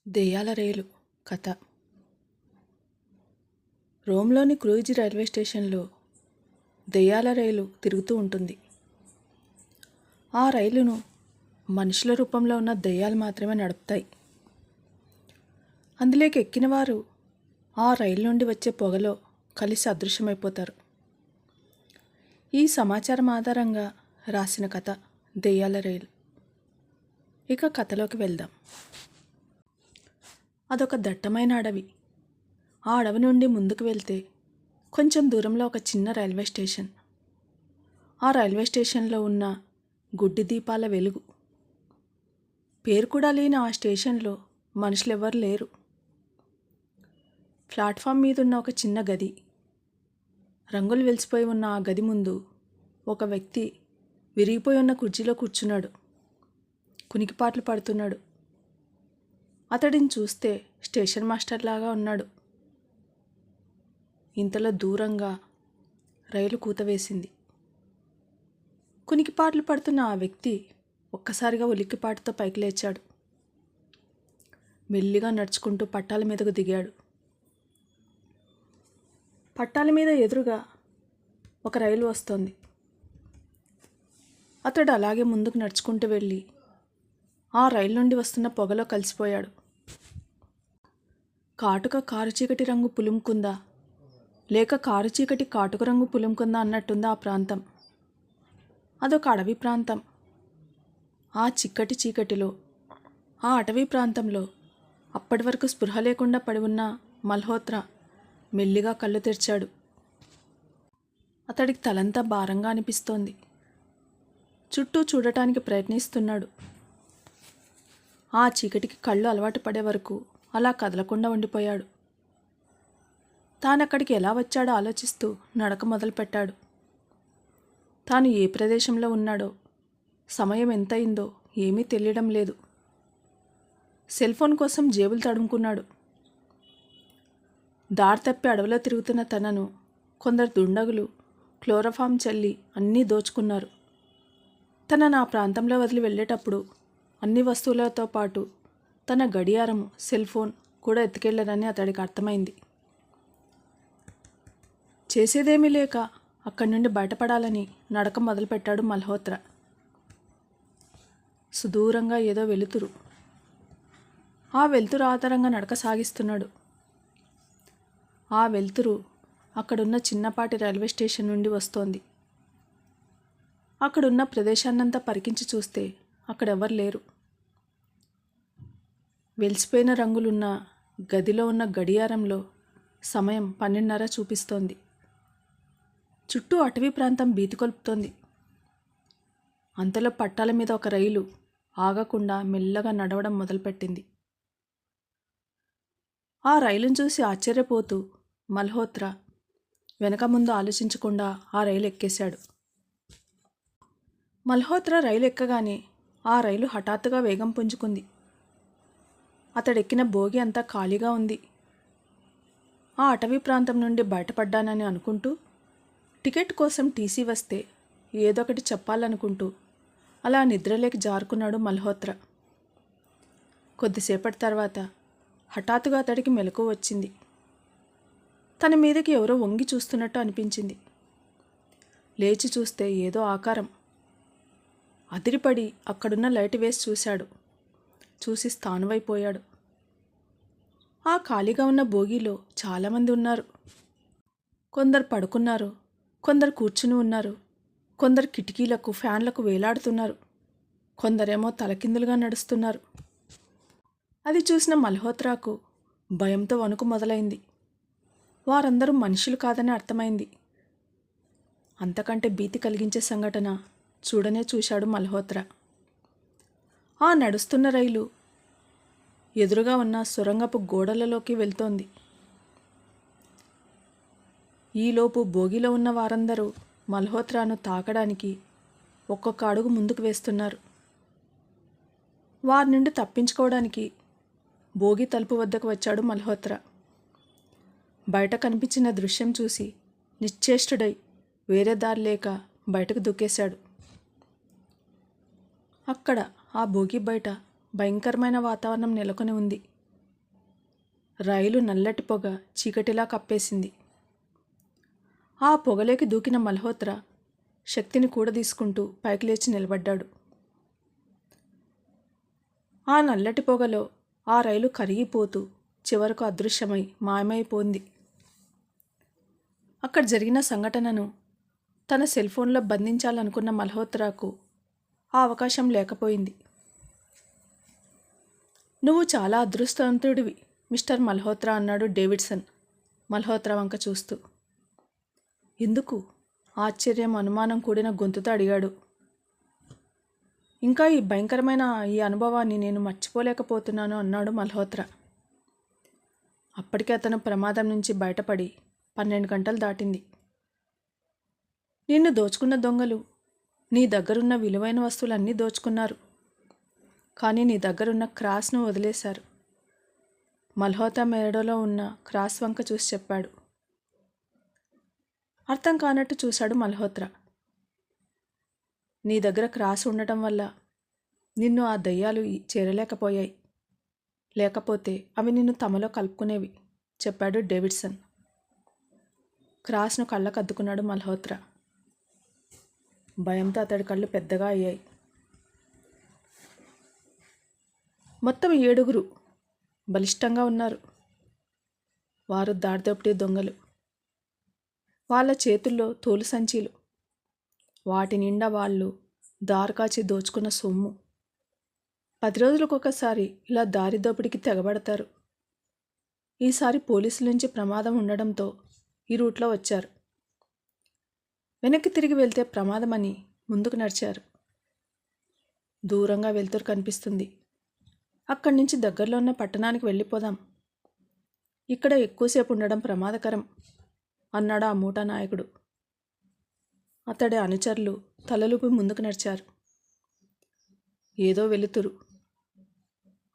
దెయ్యాల రైలు కథ. రోమ్లోని cruise railway స్టేషన్లో దెయ్యాల రైలు తిరుగుతూ ఉంటుంది. ఆ రైలును మనుషుల రూపంలో ఉన్న దెయ్యాలు మాత్రమే నడుపుతాయి. అందులోకి ఎక్కిన వారు ఆ రైలు నుండి వచ్చే పొగలో కలిసి అదృశ్యమైపోతారు. ఈ సమాచారం ఆధారంగా రాసిన కథ దెయ్యాల రైలు. ఇక కథలోకి వెళ్దాం. అదొక దట్టమైన అడవి. ఆ అడవి నుండి ముందుకు వెళ్తే కొంచెం దూరంలో ఒక చిన్న రైల్వే స్టేషన్. ఆ రైల్వే స్టేషన్లో ఉన్న గుడ్డి దీపాల వెలుగు. పేరు కూడా లేని ఆ స్టేషన్లో మనుషులెవ్వరు లేరు. ప్లాట్ఫామ్ మీద ఉన్న ఒక చిన్న గది. రంగులు వెలిసిపోయి ఉన్న ఆ గది ముందు ఒక వ్యక్తి విరిగిపోయి ఉన్న కుర్చీలో కూర్చున్నాడు. కునికిపాట్లు పడుతున్నాడు. అతడిని చూస్తే స్టేషన్ మాస్టర్ లాగా ఉన్నాడు. ఇంతలో దూరంగా రైలు కూత వేసింది. కునికిపాట్లు పడుతున్న ఆ వ్యక్తి ఒక్కసారిగా ఉలిక్కిపాటుతో పైకి లేచాడు. మెల్లిగా నడుచుకుంటూ పట్టాల మీదకు దిగాడు. పట్టాల మీద ఎదురుగా ఒక రైలు వస్తోంది. అతడు అలాగే ముందుకు నడుచుకుంటూ వెళ్ళి ఆ రైలు నుండి వస్తున్న పొగలో కలిసిపోయాడు. కాటుక కారు చీకటి రంగు పులుముకుందా, లేక కారు చీకటి కాటుక రంగు పులుముకుందా అన్నట్టుందా ఆ ప్రాంతం. అదొక అడవి ప్రాంతం. ఆ చిక్కటి చీకటిలో, ఆ అటవీ ప్రాంతంలో అప్పటి వరకు స్పృహ లేకుండా పడి ఉన్న మల్హోత్రా మెల్లిగా కళ్ళు తెరిచాడు. అతడికి తలంతా భారంగా అనిపిస్తోంది. చుట్టూ చూడటానికి ప్రయత్నిస్తున్నాడు. ఆ చీకటికి కళ్ళు అలవాటు పడే వరకు అలా కదలకుండా ఉండిపోయాడు. తానక్కడికి ఎలా వచ్చాడో ఆలోచిస్తూ నడక మొదలుపెట్టాడు. తాను ఏ ప్రదేశంలో ఉన్నాడో, సమయం ఎంతయిందో ఏమీ తెలియడం లేదు. సెల్ ఫోన్ కోసం జేబులు తడుముకున్నాడు. దారి తప్పి అడవిలో తిరుగుతున్న తనను కొందరు దుండగులు క్లోరోఫామ్ చల్లి అన్నీ దోచుకున్నారు. తనను ఆ ప్రాంతంలో వదిలి వెళ్ళేటప్పుడు అన్ని వస్తువులతో పాటు తన గడియారము, సెల్ ఫోన్ కూడా ఎత్తుకెళ్లారని అతడికి అర్థమైంది. చేసేదేమీ లేక అక్కడి నుండి బయటపడాలని నడక మొదలుపెట్టాడు మల్హోత్రా. సుదూరంగా ఏదో వెలుతురు. ఆ వెలుతురు ఆధారంగా నడక సాగిస్తున్నాడు. ఆ వెలుతురు అక్కడున్న చిన్నపాటి రైల్వే స్టేషన్ నుండి వస్తోంది. అక్కడున్న ప్రదేశాన్నంతా పరికించి చూస్తే అక్కడెవ్వరు లేరు. వెలిసిపోయిన రంగులున్న గదిలో ఉన్న గడియారంలో సమయం 12:30 చూపిస్తోంది. చుట్టూ అటవీ ప్రాంతం భీతి కొల్పుతోంది. అంతలో పట్టాల మీద ఒక రైలు ఆగకుండా మెల్లగా నడవడం మొదలుపెట్టింది. ఆ రైలును చూసి ఆశ్చర్యపోతూ మల్హోత్రా వెనక ముందు ఆలోచించకుండా ఆ రైలు ఎక్కేశాడు. మల్హోత్రా రైలు ఎక్కగానే ఆ రైలు హఠాత్తుగా వేగం పుంజుకుంది. అతడెక్కిన బోగి అంతా ఖాళీగా ఉంది. ఆ అటవీ ప్రాంతం నుండి బయటపడ్డానని అనుకుంటూ, టికెట్ కోసం టీసీ వస్తే ఏదొకటి చెప్పాలనుకుంటూ అలా నిద్రలేకి జారుకున్నాడు మల్హోత్రా. కొద్దిసేపటి తర్వాత హఠాత్తుగా అతడికి మెలకువ వచ్చింది. తన మీదకి ఎవరో వంగి చూస్తున్నట్టు అనిపించింది. లేచి చూస్తే ఏదో ఆకారం. అదిరిపడి అక్కడున్న లైట్ వేసి చూశాడు. చూసి స్థానువైపోయాడు. ఆ ఖాళీగా ఉన్న బోగీలో చాలామంది ఉన్నారు. కొందరు పడుకున్నారు, కొందరు కూర్చుని ఉన్నారు, కొందరు కిటికీలకు, ఫ్యాన్లకు వేలాడుతున్నారు, కొందరేమో తలకిందులుగా నడుస్తున్నారు. అది చూసిన మల్హోత్రాకు భయంతో వణుకు మొదలైంది. వారందరూ మనుషులు కాదని అర్థమైంది. అంతకంటే భీతి కలిగించే సంఘటన చూడనే చూశాడు మల్హోత్రా. ఆ నడుస్తున్న రైలు ఎదురుగా ఉన్న సొరంగపు గోడలలోకి వెళ్తోంది. ఈలోపు బోగిలో ఉన్న వారందరూ మల్హోత్రాను తాకడానికి ఒక్కొక్క అడుగు ముందుకు వేస్తున్నారు. వారి నుండి తప్పించుకోవడానికి బోగి తలుపు వద్దకు వచ్చాడు మల్హోత్రా. బయట కనిపించిన దృశ్యం చూసి నిశ్చేష్టుడై వేరే దారి లేక బయటకు దూకేశాడు. అక్కడ ఆ బోగి బయట భయంకరమైన వాతావరణం నెలకొని ఉంది. రైలు నల్లటి పొగ చీకటిలా కప్పేసింది. ఆ పొగలోకి దూకిన మల్హోత్రా శక్తిని కూడదీసుకుంటూ పైకి లేచి నిలబడ్డాడు. ఆ నల్లటి పొగలో ఆ రైలు కరిగిపోతూ చివరకు అదృశ్యమై మాయమైపోయింది. అక్కడ జరిగిన సంఘటనను తన సెల్ ఫోన్లో బంధించాలనుకున్న మల్హోత్రాకు ఆ అవకాశం లేకపోయింది. నువ్వు చాలా అదృష్టవంతుడివి మిస్టర్ మల్హోత్రా అన్నాడు డేవిడ్సన్ మల్హోత్రా వంక చూస్తూ. ఎందుకు? ఆశ్చర్యం అనుమానం కూడిన గొంతుతో అడిగాడు. ఇంకా ఈ భయంకరమైన ఈ అనుభవాన్ని నేను మర్చిపోలేకపోతున్నాను అన్నాడు మల్హోత్రా. అప్పటికే అతను ప్రమాదం నుంచి బయటపడి 12 గంటలు దాటింది. నిన్ను దోచుకున్న దొంగలు నీ దగ్గరున్న విలువైన వస్తువులన్నీ దోచుకున్నారు. కానీ నీ దగ్గరున్న క్రాస్ను వదిలేశారు. మల్హోత్రా మెడలో ఉన్న క్రాస్ వంక చూసి చెప్పాడు. అర్థం కానట్టు చూశాడు మల్హోత్రా. నీ దగ్గర క్రాస్ ఉండటం వల్ల నిన్ను ఆ దయ్యాలు చేరలేకపోయాయి. లేకపోతే అవి నిన్ను తమలో కలుపుకునేవి చెప్పాడు డేవిడ్సన్. క్రాస్ను కళ్ళకద్దుకున్నాడు మల్హోత్రా. భయంతో అతడి కళ్ళు పెద్దగా అయ్యాయి. మొత్తం 7 బలిష్టంగా ఉన్నారు. వారు దారిదోపిడీ దొంగలు. వాళ్ళ చేతుల్లో తోలు సంచీలు. వాటి నిండా వాళ్ళు దారికాచి దోచుకున్న సొమ్ము. 10 రోజులకొకసారి ఇలా దారి దోపిడికి తెగబడతారు. ఈసారి పోలీసుల నుంచి ప్రమాదం ఉండడంతో ఈ రూట్లో వచ్చారు. వెనక్కి తిరిగి వెళ్తే ప్రమాదమని ముందుకు నడిచారు. దూరంగా వెలుతురు కనిపిస్తుంది. అక్కడి నుంచి దగ్గరలో ఉన్న పట్టణానికి వెళ్ళిపోదాం. ఇక్కడ ఎక్కువసేపు ఉండడం ప్రమాదకరం అన్నాడు ఆ మూటా నాయకుడు. అతడి అనుచరులు తలలుపి ముందుకు నడిచారు. ఏదో వెలుతురు.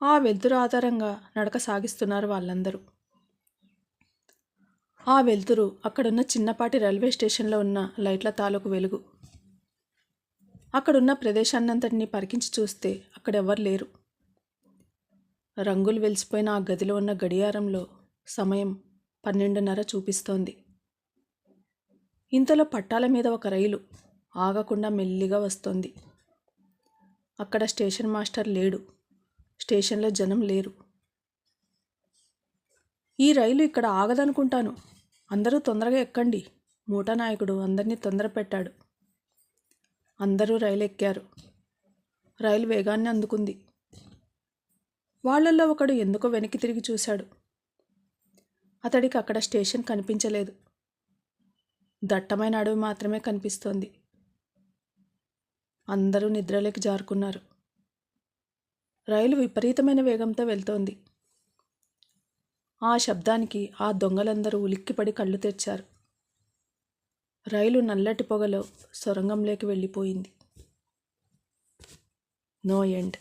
ఆ వెలుతురు ఆధారంగా నడక సాగిస్తున్నారు వాళ్ళందరూ. ఆ వెలుతురు అక్కడున్న చిన్నపాటి రైల్వే స్టేషన్లో ఉన్న లైట్ల తాలూకు వెలుగు. అక్కడున్న ప్రదేశాన్నంతటినీ పరికించి చూస్తే అక్కడెవ్వరు లేరు. రంగులు వెలిసిపోయిన ఆ గదిలో ఉన్న గడియారంలో సమయం 12:30 చూపిస్తోంది. ఇంతలో పట్టాల మీద ఒక రైలు ఆగకుండా మెల్లిగా వస్తోంది. అక్కడ స్టేషన్ మాస్టర్ లేడు. స్టేషన్లో జనం లేరు. ఈ రైలు ఇక్కడ ఆగదనుకుంటాను. అందరూ తొందరగా ఎక్కండి. మూటా నాయకుడు అందరినీ తొందర పెట్టాడు. అందరూ రైలు ఎక్కారు. రైలు వేగాన్ని అందుకుంది. వాళ్ళల్లో ఒకడు ఎందుకో వెనక్కి తిరిగి చూశాడు. అతడికి అక్కడ స్టేషన్ కనిపించలేదు. దట్టమైన అడవి మాత్రమే కనిపిస్తోంది. అందరూ నిద్రలోకి జారుకున్నారు. రైలు విపరీతమైన వేగంతో వెళ్తోంది. ఆ శబ్దానికి ఆ దొంగలందరూ ఉలిక్కిపడి కళ్ళు తెరిచారు. రైలు నల్లటి పొగలో సొరంగంలోకి వెళ్ళిపోయింది. No end.